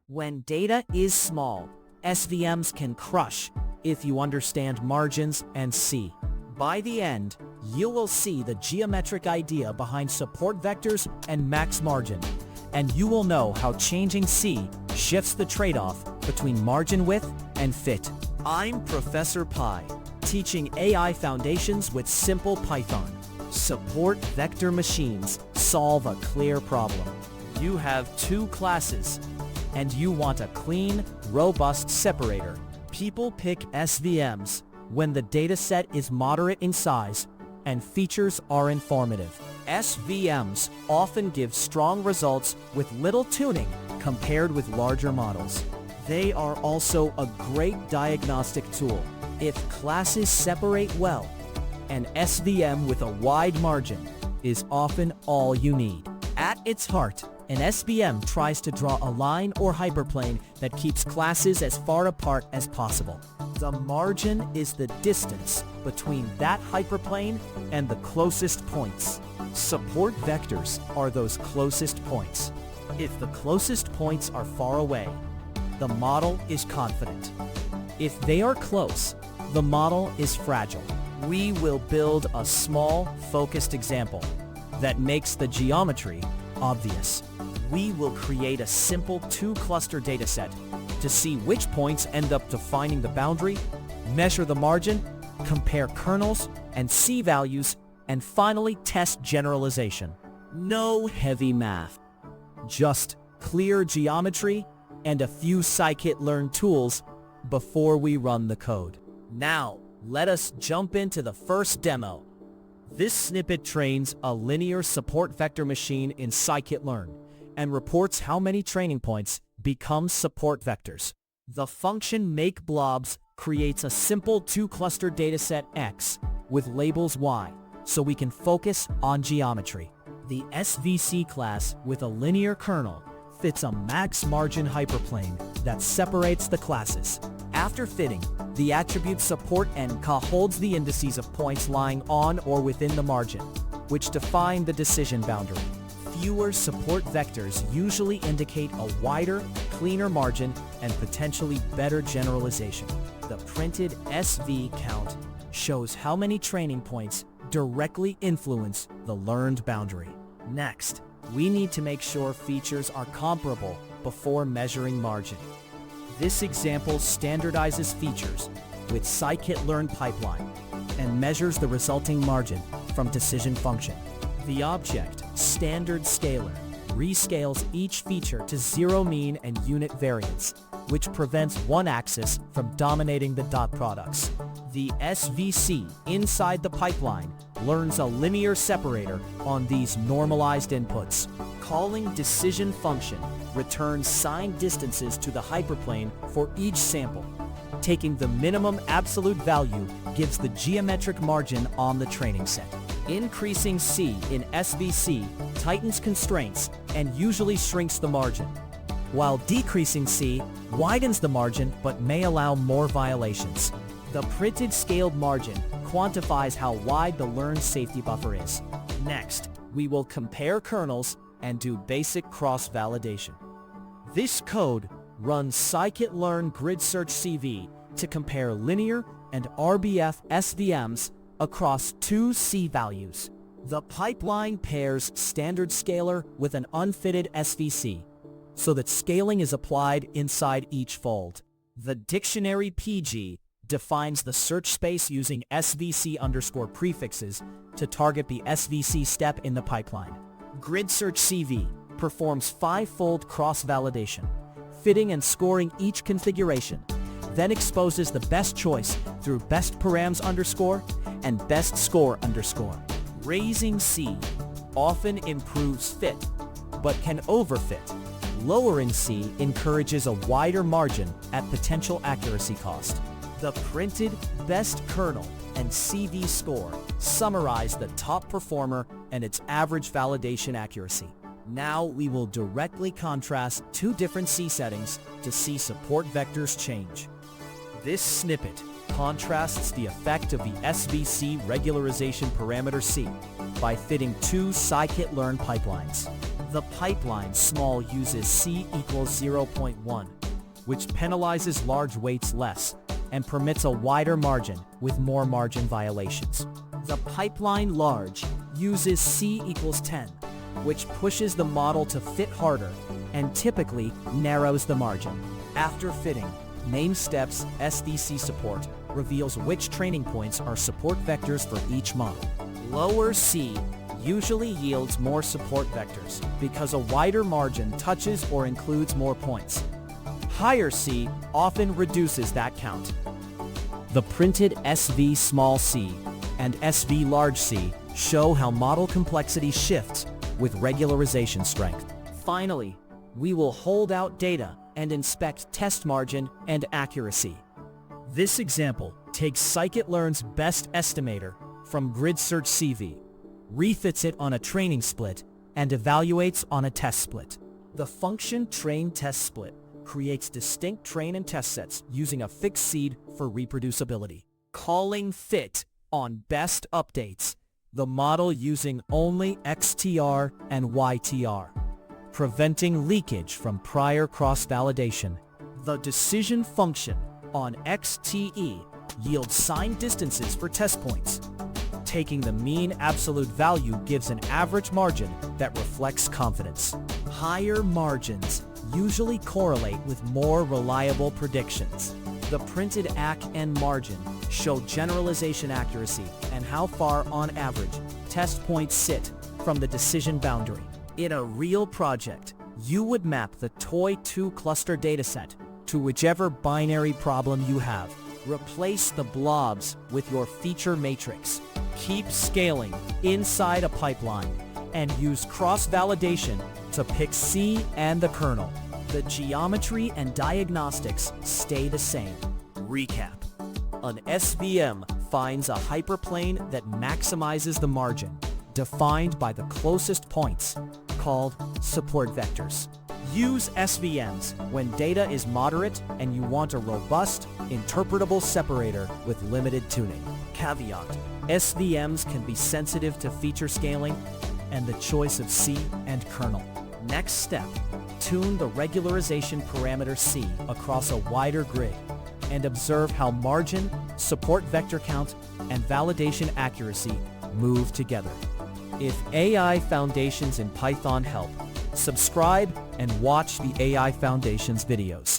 When data is small, SVMs can crush if you understand margins and C. By the end, you will see the geometric idea behind support vectors and max margin, and you will know how changing C shifts the trade-off between margin width and fit. I'm Professor Pi, teaching AI foundations with simple Python. Support vector machines solve a clear problem. You have two classes, and you want a clean, robust separator. People pick SVMs when the dataset is moderate in size and features are informative. SVMs often give strong results with little tuning compared with larger models. They are also a great diagnostic tool. If classes separate well, an SVM with a wide margin is often all you need. At its heart, an SVM tries to draw a line or hyperplane that keeps classes as far apart as possible. The margin is the distance between that hyperplane and the closest points. Support vectors are those closest points. If the closest points are far away, the model is confident. If they are close, the model is fragile. We will build a small, focused example that makes the geometry obvious. We will create a simple two-cluster dataset to see which points end up defining the boundary, measure the margin, compare kernels and C values, and finally test generalization. No heavy math, just clear geometry and a few scikit-learn tools before we run the code. Now, let us jump into the first demo. This snippet trains a linear support vector machine in scikit-learn and reports how many training points become support vectors. The function makeBlobs creates a simple two-cluster dataset X with labels Y, so we can focus on geometry. The SVC class with a linear kernel fits a max-margin hyperplane that separates the classes. After fitting, the attribute support NK holds the indices of points lying on or within the margin, which define the decision boundary. Fewer support vectors usually indicate a wider, cleaner margin and potentially better generalization. The printed SV count shows how many training points directly influence the learned boundary. Next, we need to make sure features are comparable before measuring margin. This example standardizes features with scikit-learn pipeline and measures the resulting margin from decision function. The object, StandardScaler, rescales each feature to zero mean and unit variance, which prevents one axis from dominating the dot products. The SVC inside the pipeline learns a linear separator on these normalized inputs. Calling decision function returns signed distances to the hyperplane for each sample. Taking the minimum absolute value gives the geometric margin on the training set. Increasing C in SVC tightens constraints and usually shrinks the margin, while decreasing C widens the margin but may allow more violations. The printed scaled margin quantifies how wide the learned safety buffer is. Next, we will compare kernels and do basic cross-validation. This code runs scikit-learn GridSearchCV to compare linear and RBF SVMs across two C values. The pipeline pairs StandardScaler with an unfitted SVC, so that scaling is applied inside each fold. The dictionary PG defines the search space using SVC_ prefixes to target the SVC step in the pipeline. GridSearchCV performs five-fold cross-validation, fitting and scoring each configuration, then exposes the best choice through bestparams_ and bestscore_. Raising C often improves fit, but can overfit. Lowering C encourages a wider margin at potential accuracy cost. The printed best kernel and CV score summarize the top performer and its average validation accuracy. Now we will directly contrast two different C settings to see support vectors change. This snippet contrasts the effect of the SVC regularization parameter C by fitting two scikit-learn pipelines. The pipeline small uses C equals 0.1, which penalizes large weights less and permits a wider margin with more margin violations. The pipeline large uses C equals 10, which pushes the model to fit harder and typically narrows the margin. After fitting, name steps SDC support reveals which training points are support vectors for each model. Lower C usually yields more support vectors because a wider margin touches or includes more points. Higher C often reduces that count. The printed SV small c and SV large C show how model complexity shifts with regularization strength. Finally, we will hold out data and inspect test margin and accuracy. This example takes scikit-learn's best estimator from GridSearchCV, refits it on a training split, and evaluates on a test split. The function train-test-split creates distinct train and test sets using a fixed seed for reproducibility. Calling fit on best updates, the model using only XTR and YTR, preventing leakage from prior cross-validation. The decision function on XTE yields signed distances for test points. Taking the mean absolute value gives an average margin that reflects confidence. Higher margins usually correlate with more reliable predictions. The printed AC and margin show generalization accuracy and how far, on average, test points sit from the decision boundary. In a real project, you would map the TOI2 cluster dataset to whichever binary problem you have. Replace the blobs with your feature matrix. Keep scaling inside a pipeline and use cross-validation to pick C and the kernel. The geometry and diagnostics stay the same. Recap. An SVM finds a hyperplane that maximizes the margin, defined by the closest points, called support vectors. Use SVMs when data is moderate and you want a robust, interpretable separator with limited tuning. Caveat: SVMs can be sensitive to feature scaling and the choice of C and kernel. Next step, tune the regularization parameter C across a wider grid and observe how margin, support vector count, and validation accuracy move together. If AI Foundations in Python help, subscribe and watch the AI Foundations videos.